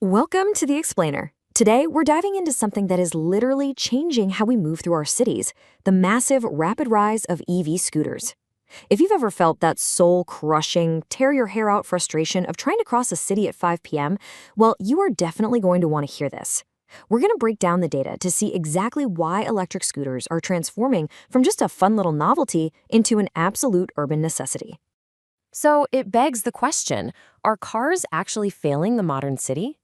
Welcome to The Explainer. Today, we're diving into something that is literally changing how we move through our cities, the massive, rapid rise of EV scooters. If you've ever felt that soul-crushing, tear-your-hair-out frustration of trying to cross a city at 5 p.m., well, you are definitely going to want to hear this. We're going to break down the data to see exactly why electric scooters are transforming from just a fun little novelty into an absolute urban necessity. So it begs the question, are cars actually failing the modern city?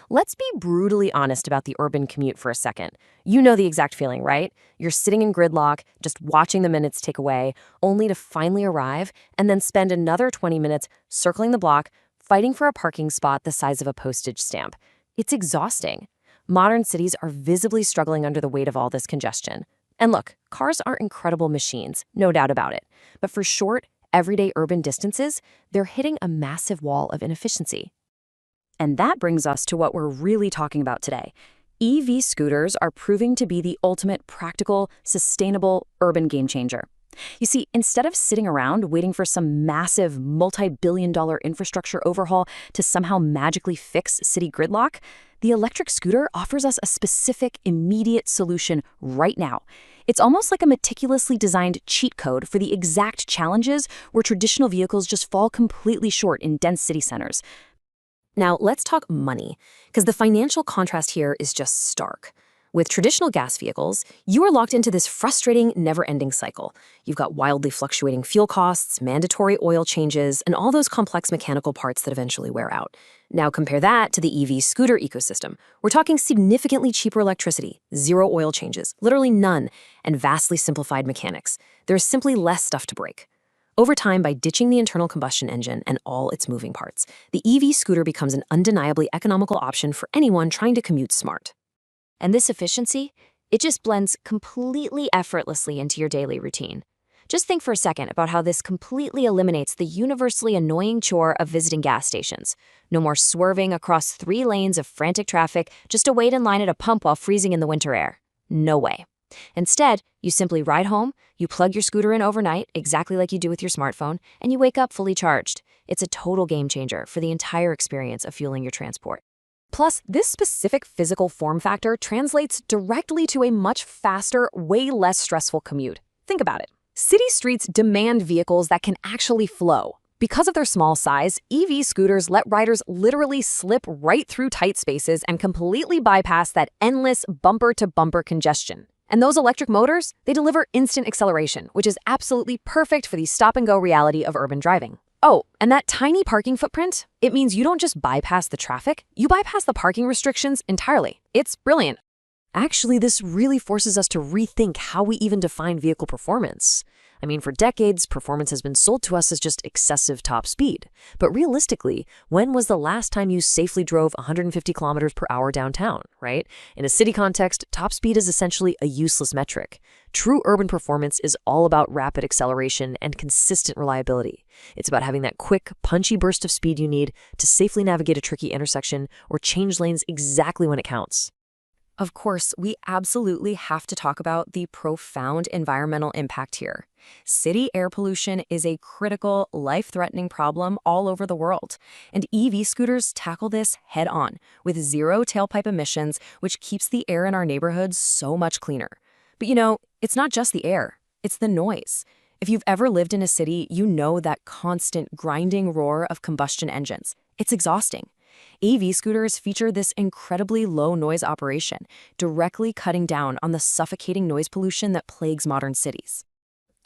Let's be brutally honest about the urban commute for a second. You know the exact feeling, right? You're sitting in gridlock, just watching the minutes tick away, only to finally arrive and then spend another 20 minutes circling the block, fighting for a parking spot the size of a postage stamp. It's exhausting. Modern cities are visibly struggling under the weight of all this congestion. And look, cars are incredible machines, no doubt about it. But for short, everyday urban distances, they're hitting a massive wall of inefficiency. And that brings us to what we're really talking about today. EV scooters are proving to be the ultimate practical, sustainable urban game changer. You see, instead of sitting around waiting for some massive multi-billion-dollar infrastructure overhaul to somehow magically fix city gridlock, the electric scooter offers us a specific, immediate solution right now. It's almost like a meticulously designed cheat code for the exact challenges where traditional vehicles just fall completely short in dense city centers. Now, let's talk money, because the financial contrast here is just stark. With traditional gas vehicles, you are locked into this frustrating, never-ending cycle. You've got wildly fluctuating fuel costs, mandatory oil changes, and all those complex mechanical parts that eventually wear out. Now compare that to the EV scooter ecosystem. We're talking significantly cheaper electricity, zero oil changes, literally none, and vastly simplified mechanics. There's simply less stuff to break. Over time, by ditching the internal combustion engine and all its moving parts, the EV scooter becomes an undeniably economical option for anyone trying to commute smart. And this efficiency, it just blends completely effortlessly into your daily routine. Just think for a second about how this completely eliminates the universally annoying chore of visiting gas stations. No more swerving across 3 lanes of frantic traffic just to wait in line at a pump while freezing in the winter air. No way. Instead, you simply ride home, you plug your scooter in overnight, exactly like you do with your smartphone, and you wake up fully charged. It's a total game changer for the entire experience of fueling your transport. Plus, this specific physical form factor translates directly to a much faster, way less stressful commute. Think about it. City streets demand vehicles that can actually flow. Because of their small size, EV scooters let riders literally slip right through tight spaces and completely bypass that endless bumper-to-bumper congestion. And those electric motors, they deliver instant acceleration, which is absolutely perfect for the stop-and-go reality of urban driving. Oh, and that tiny parking footprint, it means you don't just bypass the traffic, you bypass the parking restrictions entirely. It's brilliant. Actually, this really forces us to rethink how we even define vehicle performance. I mean, for decades, performance has been sold to us as just excessive top speed. But realistically, when was the last time you safely drove 150 kilometers per hour downtown, right? In a city context, top speed is essentially a useless metric. True urban performance is all about rapid acceleration and consistent reliability. It's about having that quick, punchy burst of speed you need to safely navigate a tricky intersection or change lanes exactly when it counts. Of course, we absolutely have to talk about the profound environmental impact here. City air pollution is a critical, life-threatening problem all over the world, and EV scooters tackle this head-on with zero tailpipe emissions, which keeps the air in our neighborhoods so much cleaner. But you know, it's not just the air, it's the noise. If you've ever lived in a city, you know that constant grinding roar of combustion engines. It's exhausting. EV scooters feature this incredibly low noise operation, directly cutting down on the suffocating noise pollution that plagues modern cities.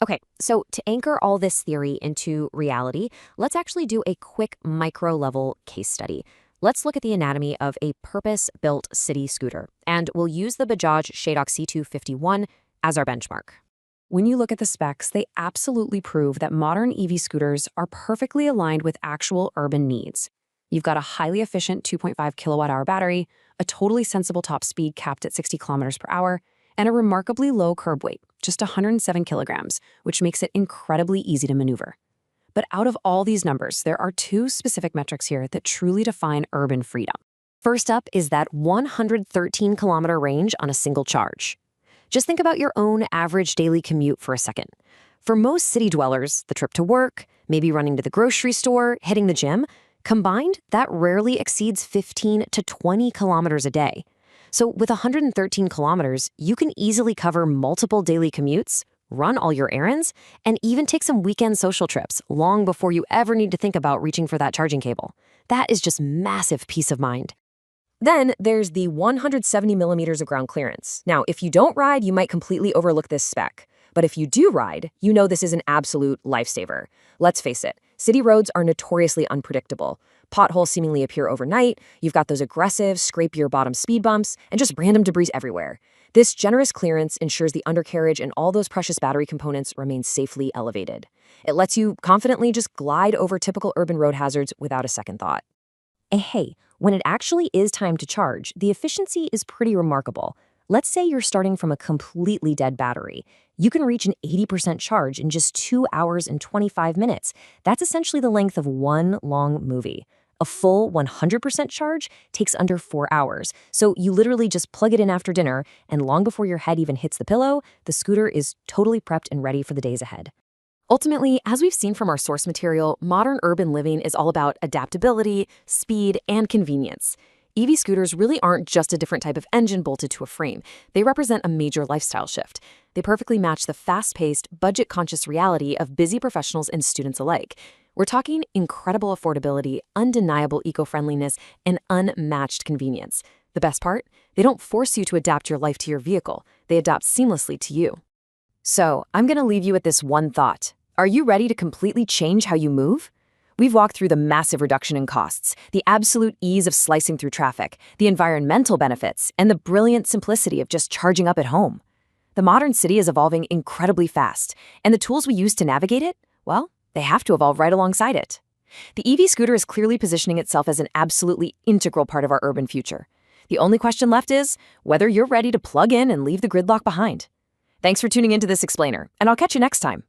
Okay, so to anchor all this theory into reality, let's actually do a quick micro-level case study. Let's look at the anatomy of a purpose-built city scooter, and we'll use the Bajaj Shadok C251 as our benchmark. When you look at the specs, they absolutely prove that modern EV scooters are perfectly aligned with actual urban needs. You've got a highly efficient 2.5 kilowatt-hour battery, a totally sensible top speed capped at 60 kilometers per hour, and a remarkably low curb weight, just 107 kilograms, which makes it incredibly easy to maneuver. But out of all these numbers, there are 2 specific metrics here that truly define urban freedom. First up is that 113-kilometer range on a single charge. Just think about your own average daily commute for a second. For most city dwellers, the trip to work, maybe running to the grocery store, hitting the gym, Combined, that rarely exceeds 15 to 20 kilometers a day. So with 113 kilometers, you can easily cover multiple daily commutes, run all your errands, and even take some weekend social trips long before you ever need to think about reaching for that charging cable. That is just massive peace of mind. Then there's the 170 millimeters of ground clearance. Now, if you don't ride, you might completely overlook this spec. But if you do ride, you know this is an absolute lifesaver. Let's face it, city roads are notoriously unpredictable. Potholes seemingly appear overnight, you've got those aggressive, scrape-your-bottom speed bumps, and just random debris everywhere. This generous clearance ensures the undercarriage and all those precious battery components remain safely elevated. It lets you confidently just glide over typical urban road hazards without a second thought. And hey, when it actually is time to charge, the efficiency is pretty remarkable. Let's say you're starting from a completely dead battery. You can reach an 80% charge in just 2 hours and 25 minutes. That's essentially the length of one long movie. A full 100% charge takes under 4 hours. So you literally just plug it in after dinner, and long before your head even hits the pillow, the scooter is totally prepped and ready for the days ahead. Ultimately, as we've seen from our source material, modern urban living is all about adaptability, speed, and convenience. EV scooters really aren't just a different type of engine bolted to a frame. They represent a major lifestyle shift. They perfectly match the fast-paced, budget-conscious reality of busy professionals and students alike. We're talking incredible affordability, undeniable eco-friendliness, and unmatched convenience. The best part? They don't force you to adapt your life to your vehicle. They adapt seamlessly to you. So, I'm going to leave you with this one thought. Are you ready to completely change how you move? We've walked through the massive reduction in costs, the absolute ease of slicing through traffic, the environmental benefits, and the brilliant simplicity of just charging up at home. The modern city is evolving incredibly fast, and the tools we use to navigate it, well, they have to evolve right alongside it. The EV scooter is clearly positioning itself as an absolutely integral part of our urban future. The only question left is whether you're ready to plug in and leave the gridlock behind. Thanks for tuning into this explainer, and I'll catch you next time.